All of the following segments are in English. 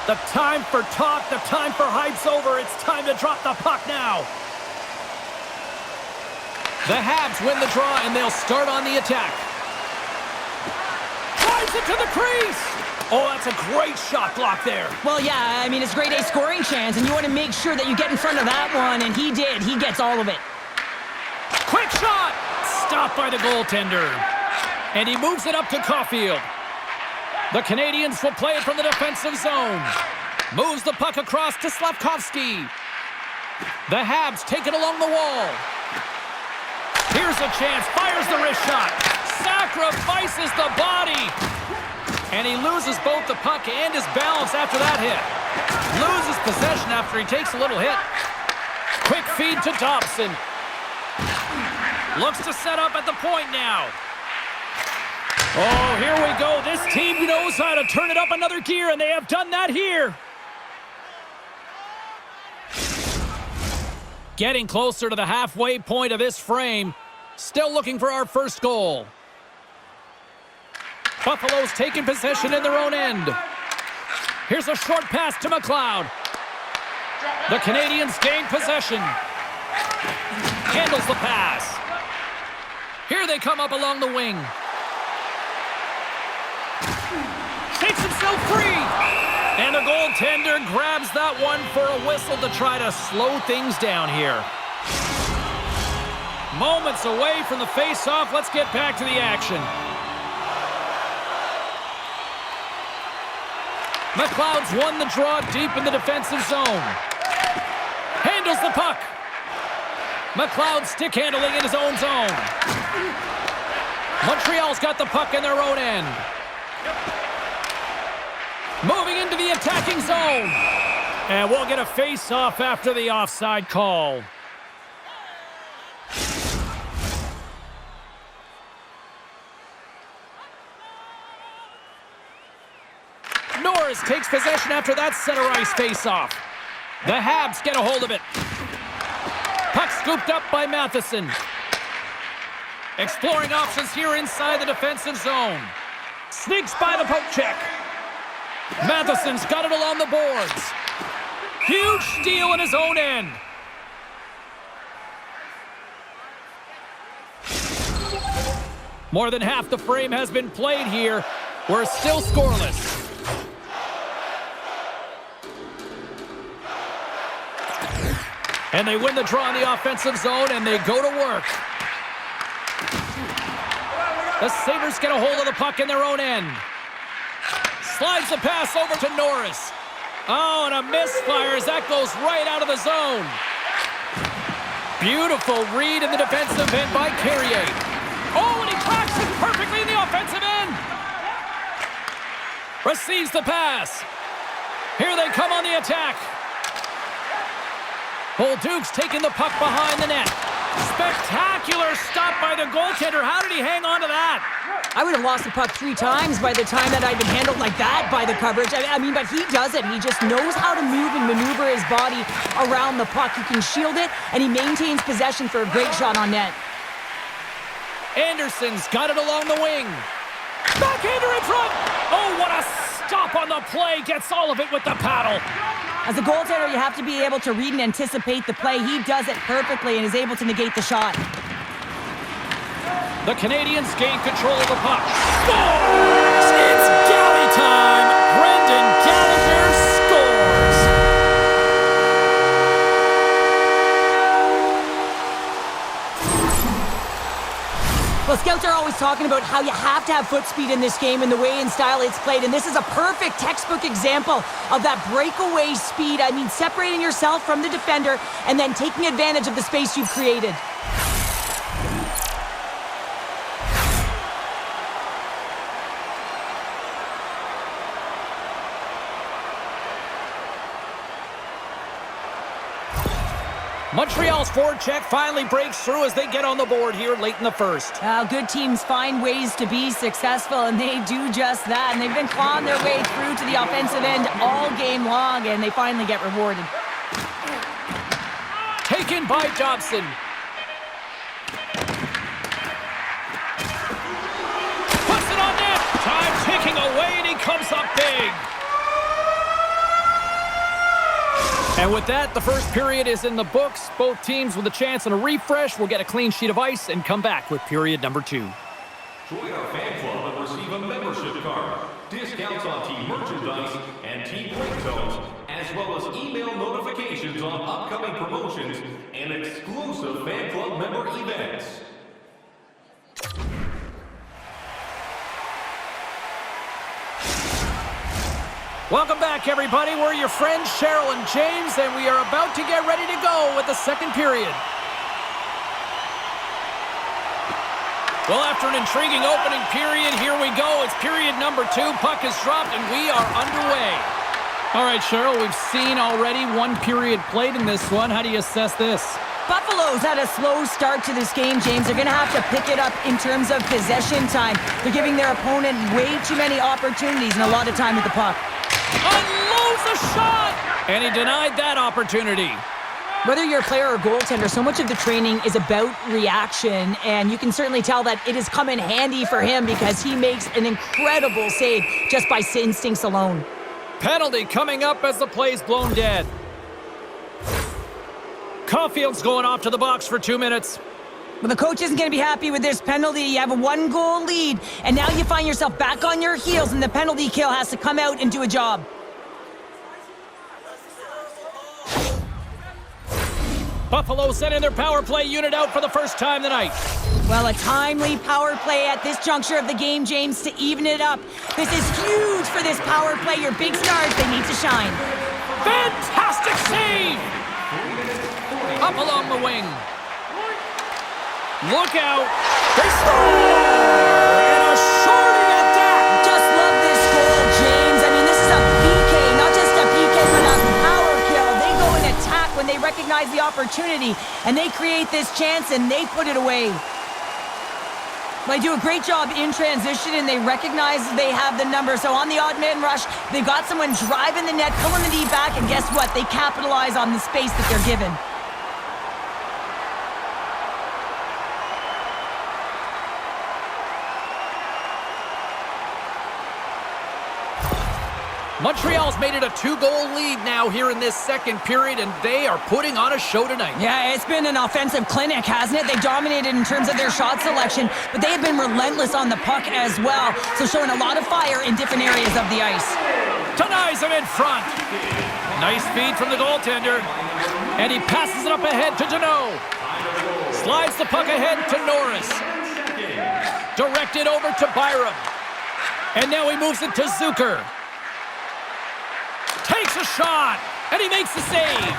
The time for talk, the time for hype's over. It's time to drop the puck now. The Habs win the draw, and they'll start on the attack. Drives it to the crease. Oh, that's a great shot block there. Well, yeah, I mean, it's grade A scoring chance, and you want to make sure that you get in front of that one, and he did. He gets all of it. Quick shot! Stopped by the goaltender. And he moves it up to Caulfield. The Canadiens will play it from the defensive zone. Moves the puck across to Slavkovsky. The Habs take it along the wall. Here's a chance. Fires the wrist shot. Sacrifices the body. And he loses both the puck and his balance after that hit. Loses possession after he takes a little hit. Quick feed to Dobson. Looks to set up at the point now. Oh, here we go. This team knows how to turn it up another gear, and they have done that here. Getting closer to the halfway point of this frame. Still looking for our first goal. Buffalo's taking possession in their own end. Here's a short pass to McLeod. The Canadiens gain possession. Handles the pass. Here they come up along the wing. Takes himself free. And the goaltender grabs that one for a whistle to try to slow things down here. Moments away from the face-off. Let's get back to the action. McLeod's won the draw deep in the defensive zone. Handles the puck. McLeod stick handling in his own zone. Montreal's got the puck in their own end. Moving into the attacking zone. And we'll get a face-off after the offside call. Norris takes possession after that center ice face-off. The Habs get a hold of it. Puck scooped up by Matheson. Exploring options here inside the defensive zone. Sneaks by the poke check. Matheson's got it along the boards. Huge steal in his own end. More than half the frame has been played here. We're still scoreless. And they win the draw in the offensive zone, and they go to work. The Sabres get a hold of the puck in their own end. Slides the pass over to Norris. Oh, and a misfire as that goes right out of the zone. Beautiful read in the defensive end by Carrier. Oh, and he cracks it perfectly in the offensive end. Receives the pass. Here they come on the attack. Bolduc's taking the puck behind the net. Spectacular stop by the goaltender. How did he hang on to that? I would have lost the puck 3 times by the time that I'd been handled like that by the coverage. I mean, but he does it. He just knows how to move and maneuver his body around the puck. He can shield it, and he maintains possession for a great shot on net. Anderson's got it along the wing. Backhander in front. Oh, what a stop on the play. Gets all of it with the paddle. As a goaltender, you have to be able to read and anticipate the play. He does it perfectly and is able to negate the shot. The Canadiens gain control of the puck. Scores! It's Galley time! Brendan Gallagher scores! Well, scouts are always talking about how you have to have foot speed in this game and the way and style it's played, and this is a perfect textbook example of that breakaway speed. I mean, separating yourself from the defender and then taking advantage of the space you've created. Montreal's forecheck finally breaks through as they get on the board here late in the first. Good teams find ways to be successful, and they do just that. And they've been clawing their way through to the offensive end all game long, and they finally get rewarded. Taken by Dobson. Puts it on net. Time ticking away, and he comes up big. And with that, the first period is in the books. Both teams with a chance and a refresh will get a clean sheet of ice and come back with period number 2. Join our fan club and receive a membership card, discounts on team merchandise, and team ringtones, as well as email notifications on upcoming promotions and exclusive fan club member events. Welcome back, everybody. We're your friends, Cheryl and James, and we are about to get ready to go with the second period. Well, after an intriguing opening period, here we go. It's period number 2. Puck is dropped, and we are underway. All right, Cheryl, we've seen already one period played in this one. How do you assess this? Buffalo's had a slow start to this game, James. They're going to have to pick it up in terms of possession time. They're giving their opponent way too many opportunities and a lot of time with the puck. Unloads a shot! And he denied that opportunity. Whether you're a player or goaltender, so much of the training is about reaction, and you can certainly tell that it has come in handy for him because he makes an incredible save just by instincts alone. Penalty coming up as the play's blown dead. Caulfield's going off to the box for 2 minutes. Well, the coach isn't going to be happy with this penalty. You have a 1-goal lead, and now you find yourself back on your heels, and the penalty kill has to come out and do a job. Buffalo sending their power play unit out for the first time tonight. Well, a timely power play at this juncture of the game, James, to even it up. This is huge for this power play. Your big stars, they need to shine. Fantastic save! Up along the wing. Look out! They score! And a shorty at that! Just love this goal, James. I mean, this is a PK, not just a PK, but a power kill. They go and attack when they recognize the opportunity, and they create this chance, and they put it away. They do a great job in transition, and they recognize they have the number. So on the odd man rush, they've got someone driving the net, pulling the D back, and guess what? They capitalize on the space that they're given. Montreal's made it a 2-goal lead now here in this second period, and they are putting on a show tonight. Yeah, it's been an offensive clinic, hasn't it? They dominated in terms of their shot selection, but they have been relentless on the puck as well, so showing a lot of fire in different areas of the ice. Denies him in front. Nice feed from the goaltender, and he passes it up ahead to Deneau. Slides the puck ahead to Norris. Directed over to Byram. And now he moves it to Zucker. Takes a shot, and he makes the save.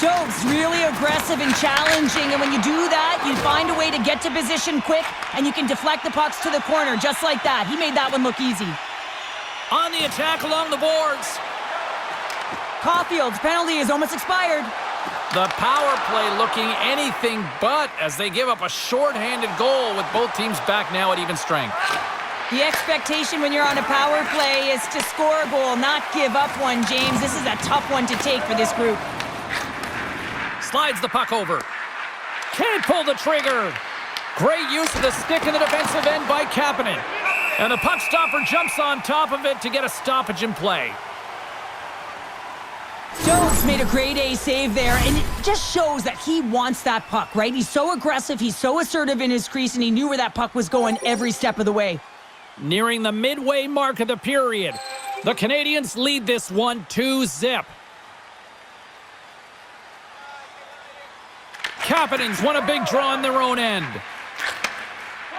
Dove's really aggressive and challenging, and when you do that, you find a way to get to position quick, and you can deflect the pucks to the corner just like that. He made that one look easy. On the attack along the boards. Caulfield's penalty is almost expired. The power play looking anything but as they give up a shorthanded goal with both teams back now at even strength. The expectation when you're on a power play is to score a goal, not give up one, James. This is a tough one to take for this group. Slides the puck over. Can't pull the trigger. Great use of the stick in the defensive end by Kapanen. And the puck stopper jumps on top of it to get a stoppage in play. Jones made a grade A save there, and it just shows that he wants that puck, right? He's so aggressive, he's so assertive in his crease, and he knew where that puck was going every step of the way. Nearing the midway mark of the period, the Canadiens lead this one 2-0. Kapanen's won a big draw in their own end.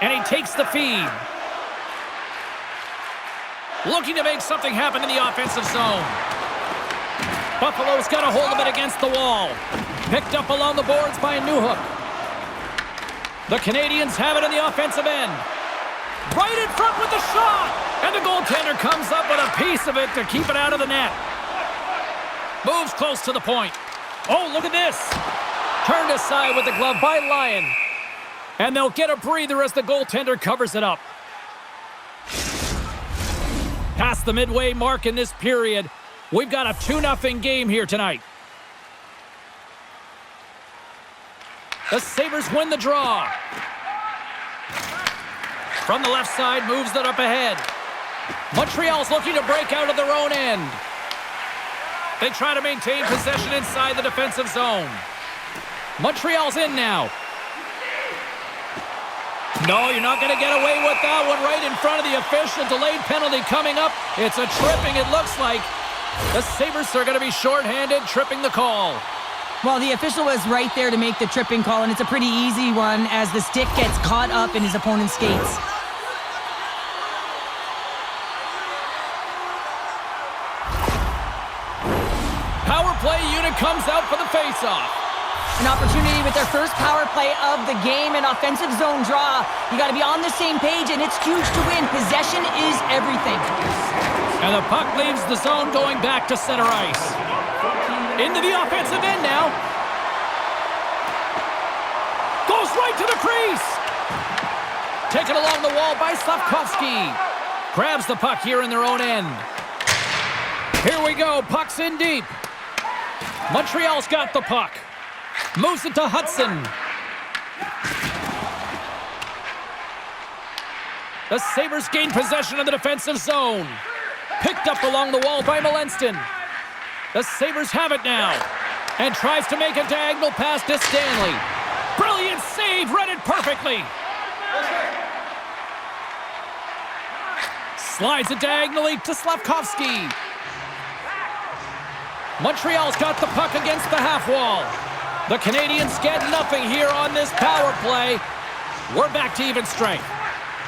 And he takes the feed. Looking to make something happen in the offensive zone. Buffalo's got a hold of it against the wall. Picked up along the boards by Newhook. The Canadiens have it in the offensive end. Right in front with the shot! And the goaltender comes up with a piece of it to keep it out of the net. Moves close to the point. Oh, look at this! Turned aside with the glove by Lyon. And they'll get a breather as the goaltender covers it up. Past the midway mark in this period, we've got a 2-0 game here tonight. The Sabres win the draw. From the left side, moves it up ahead. Montreal's looking to break out of their own end. They try to maintain possession inside the defensive zone. Montreal's in now. No, you're not going to get away with that one right in front of the official. Delayed penalty coming up. It's a tripping, it looks like. The Sabres are going to be shorthanded, tripping the call. Well, the official was right there to make the tripping call, and it's a pretty easy one as the stick gets caught up in his opponent's skates. Power play unit comes out for the face-off. An opportunity with their first power play of the game, an offensive zone draw. You got to be on the same page, and it's huge to win. Possession is everything. And the puck leaves the zone going back to center ice. Into the offensive end now. Goes right to the crease. Taken along the wall by Slavkovsky. Grabs the puck here in their own end. Here we go. Puck's in deep. Montreal's got the puck. Moves it to Hudson. The Sabres gain possession of the defensive zone. Picked up along the wall by Molenston. The Sabres have it now. And tries to make a diagonal pass to Stanley. Brilliant save, read it perfectly. Slides it diagonally to Slavkovsky. Montreal's got the puck against the half wall. The Canadiens get nothing here on this power play. We're back to even strength.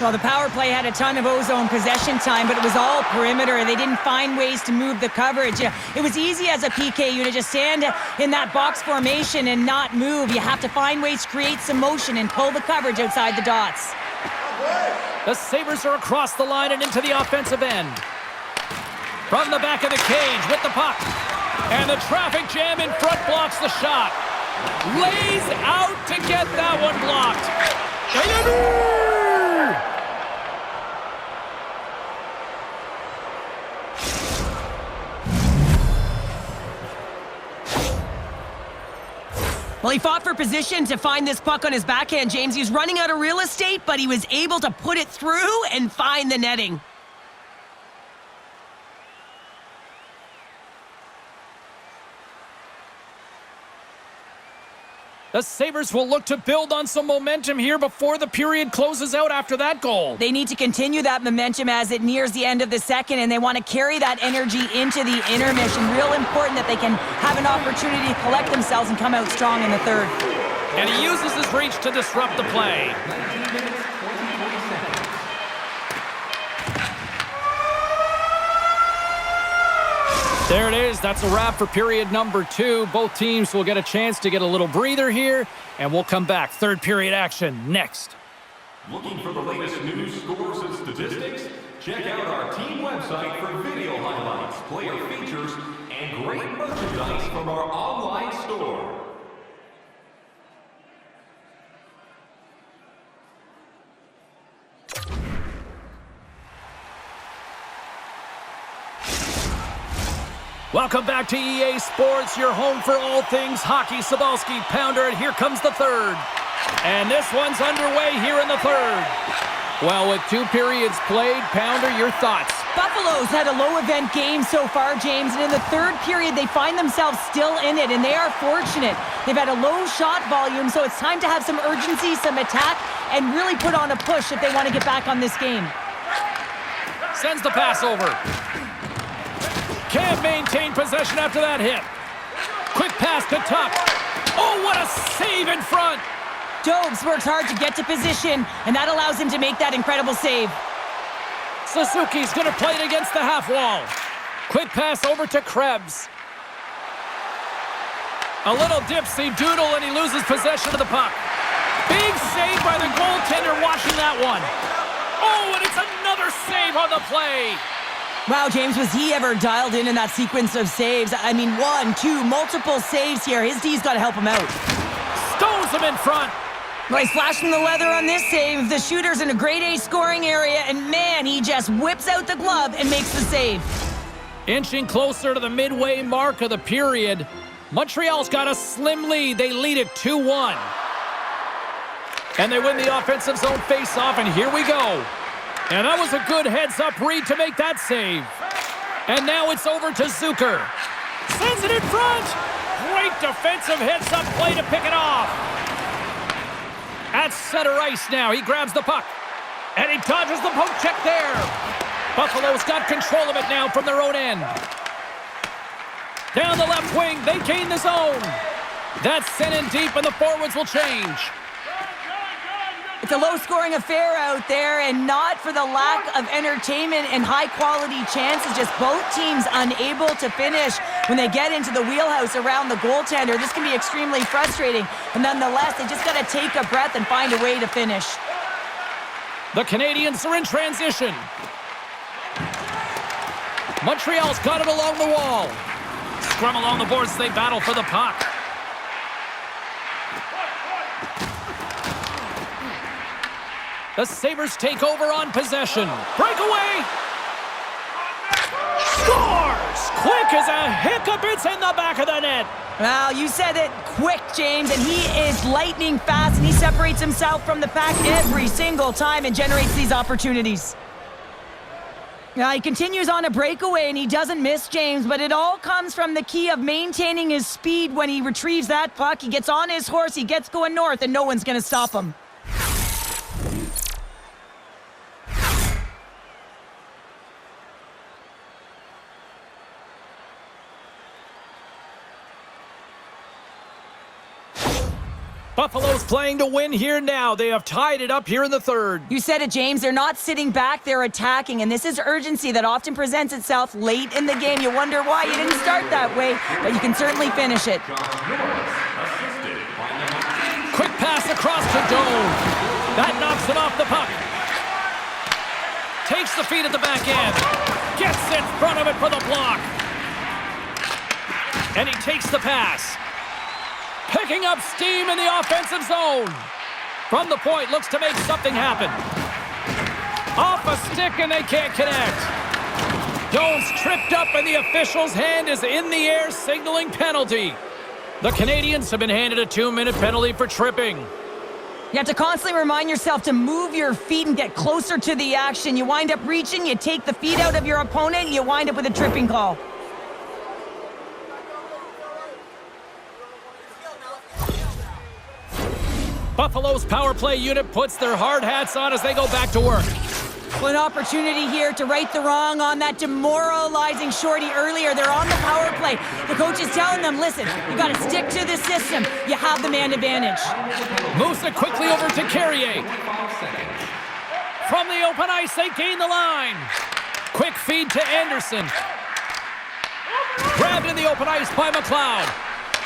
Well, the power play had a ton of ozone possession time, but it was all perimeter. They didn't find ways to move the coverage. It was easy as a PK unit to stand in that box formation and not move. You have to find ways to create some motion and pull the coverage outside the dots. The Sabres are across the line and into the offensive end. From the back of the cage with the puck. And the traffic jam in front blocks the shot. Lays out to get that one blocked. Well, he fought for position to find this puck on his backhand, James. He was running out of real estate, but he was able to put it through and find the netting. The Sabres will look to build on some momentum here before the period closes out after that goal. They need to continue that momentum as it nears the end of the second, and they want to carry that energy into the intermission. Real important that they can have an opportunity to collect themselves and come out strong in the third. And he uses his reach to disrupt the play. There it is. That's a wrap for period number 2. Both teams will get a chance to get a little breather here, and we'll come back. Third period action next. Looking for the latest news, scores, and statistics? Check out our team website for video highlights, player features, and great merchandise from our online store. Welcome back to EA Sports, your home for all things hockey. Cybulski, Pounder, and here comes the third. And this one's underway here in the third. Well, with 2 periods played, Pounder, your thoughts? Buffalo's had a low-event game so far, James, and in the third period, they find themselves still in it, and they are fortunate. They've had a low shot volume, so it's time to have some urgency, some attack, and really put on a push if they want to get back on this game. Sends the pass over. Can't maintain possession after that hit. Quick pass to Tuck. Oh, what a save in front. Dobes works hard to get to position, and that allows him to make that incredible save. Suzuki's going to play it against the half wall. Quick pass over to Krebs. A little dipsy doodle, and he loses possession of the puck. Big save by the goaltender watching that one. Oh, and it's another save on the play. Wow, James, was he ever dialed in that sequence of saves? I mean, 1, 2, multiple saves here. His D's got to help him out. Stones him in front. Well, he's flashing the leather on this save. The shooter's in a grade A scoring area, and man, he just whips out the glove and makes the save. Inching closer to the midway mark of the period. Montreal's got a slim lead. They lead it 2-1. And they win the offensive zone face-off, and here we go. And that was a good heads-up read to make that save. And now it's over to Zucker. Sends it in front. Great defensive heads-up play to pick it off. At center ice now. He grabs the puck. And he dodges the poke check there. Buffalo's got control of it now from their own end. Down the left wing, they gain the zone. That's sent in deep, and the forwards will change. It's a low-scoring affair out there, and not for the lack of entertainment and high-quality chances. Just both teams unable to finish when they get into the wheelhouse around the goaltender. This can be extremely frustrating, but nonetheless, they just got to take a breath and find a way to finish. The Canadiens are in transition. Montreal's got it along the wall. Scrum along the boards, they battle for the puck. The Sabres take over on possession. Breakaway! Scores! Quick as a hiccup, it's in the back of the net. Well, you said it quick, James, and he is lightning fast, and he separates himself from the pack every single time and generates these opportunities. Now, he continues on a breakaway, and he doesn't miss, James, but it all comes from the key of maintaining his speed when he retrieves that puck. He gets on his horse, he gets going north, and no one's going to stop him. Buffalo's playing to win here now. They have tied it up here in the third. You said it, James. They're not sitting back. They're attacking. And this is urgency that often presents itself late in the game. You wonder why you didn't start that way, but you can certainly finish it. Quick pass across to Doan. That knocks him off the puck. Takes the feed at the back end. Gets in front of it for the block. And he takes the pass. Picking up steam in the offensive zone. From the point, looks to make something happen. Off a stick, and they can't connect. Jones tripped up, and the official's hand is in the air, signaling penalty. The Canadiens have been handed a 2-minute penalty for tripping. You have to constantly remind yourself to move your feet and get closer to the action. You wind up reaching, you take the feet out of your opponent, and you wind up with a tripping call. Buffalo's power play unit puts their hard hats on as they go back to work. Well, an opportunity here to right the wrong on that demoralizing shorty earlier. They're on the power play. The coach is telling them, listen, you got to stick to the system. You have the man advantage. Moves it quickly over to Carrier. From the open ice, they gain the line. Quick feed to Anderson. Grabbed in the open ice by McLeod.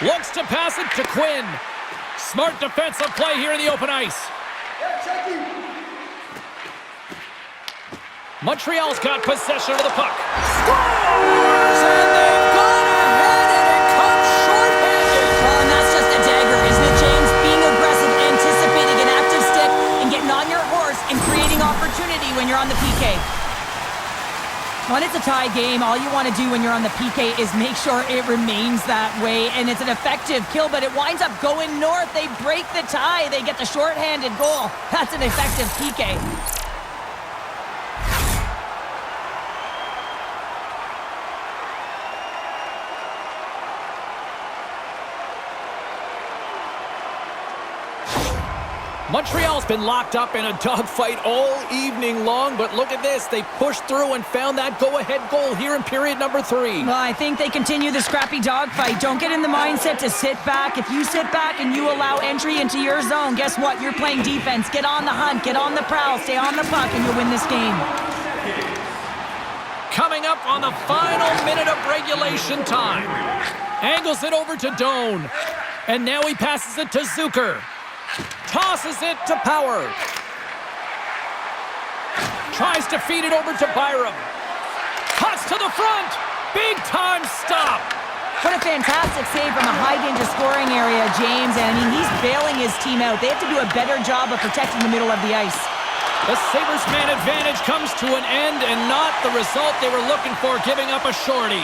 Looks to pass it to Quinn. Smart defensive play here in the open ice. Montreal's got possession of the puck. Scores! And they've gone ahead, and it comes short-handed. Well, and that's just a dagger, isn't it, James? Being aggressive, anticipating an active stick, and getting on your horse and creating opportunity when you're on the PK. When it's a tie game, all you want to do when you're on the PK is make sure it remains that way, and it's an effective kill, but it winds up going north. They break the tie. They get the shorthanded goal. That's an effective PK. Montreal's been locked up in a dogfight all evening long, but look at this. They pushed through and found that go-ahead goal here in period number 3. Well, I think they continue the scrappy dogfight. Don't get in the mindset to sit back. If you sit back and you allow entry into your zone, guess what? You're playing defense. Get on the hunt, get on the prowl, stay on the puck, and you'll win this game. Coming up on the final minute of regulation time. Angles it over to Doan. And now he passes it to Zucker. Tosses it to Power. Tries to feed it over to Byram. Cuts to the front. Big time stop. What a fantastic save from a high-danger scoring area, James. And I mean, he's bailing his team out. They have to do a better job of protecting the middle of the ice. The Sabres man advantage comes to an end, and not the result they were looking for, giving up a shorty.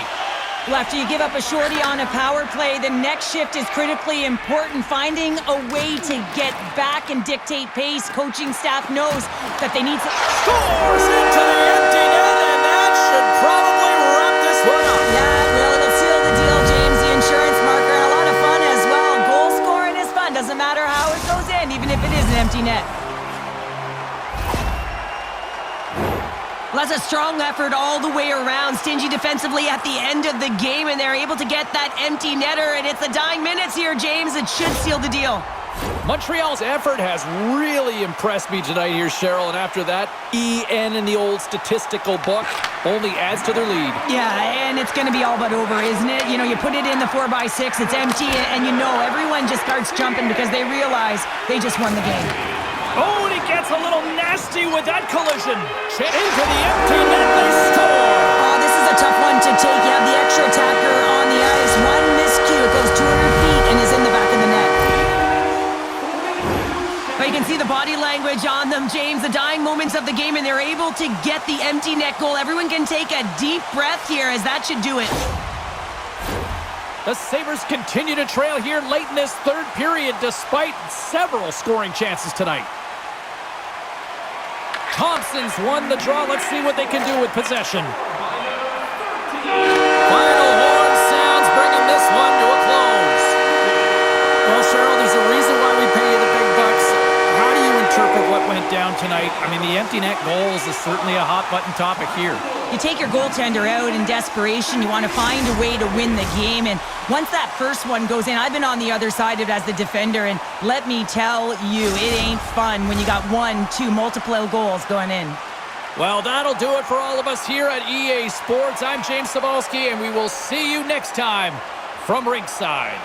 Well, after you give up a shorty on a power play, the next shift is critically important. Finding a way to get back and dictate pace. Coaching staff knows that they need to... Scores into the empty net, and that should probably wrap this one up. Yeah, well, it'll seal the deal, James. empty net. Well, that's a strong effort all the way around. Stingy defensively at the end of the game, and they're able to get that empty netter, and it's the dying minutes here, James. It should seal the deal. Montreal's effort has really impressed me tonight here, Cheryl, and after that, EN in the old statistical book only adds to their lead. Yeah, and it's going to be all but over, isn't it? You know, you put it in the 4x6, it's empty, and you know everyone just starts jumping because they realize they just won the game. Oh, and he gets a little nasty with that collision. Chip into the empty net, they score! Oh, this is a tough one to take. You have the extra attacker on the ice. One miscue, it goes 200 feet and is in the back of the net. But you can see the body language on them, James, the dying moments of the game, and they're able to get the empty net goal. Everyone can take a deep breath here, as that should do it. The Sabres continue to trail here late in this third period, despite several scoring chances tonight. Thompson's won the draw. Let's see what they can do with possession. Final horn sounds, bringing this one to a close. Well, Cheryl, there's a reason why we pay you the big bucks. How do you interpret what went down tonight? I mean, the empty net goals is certainly a hot-button topic here. You take your goaltender out in desperation. You want to find a way to win the game. And once that first one goes in, I've been on the other side of it as the defender. And let me tell you, it ain't fun when you got 1, 2, multiple goals going in. Well, that'll do it for all of us here at EA Sports. I'm James Cebulski, and we will see you next time from ringside.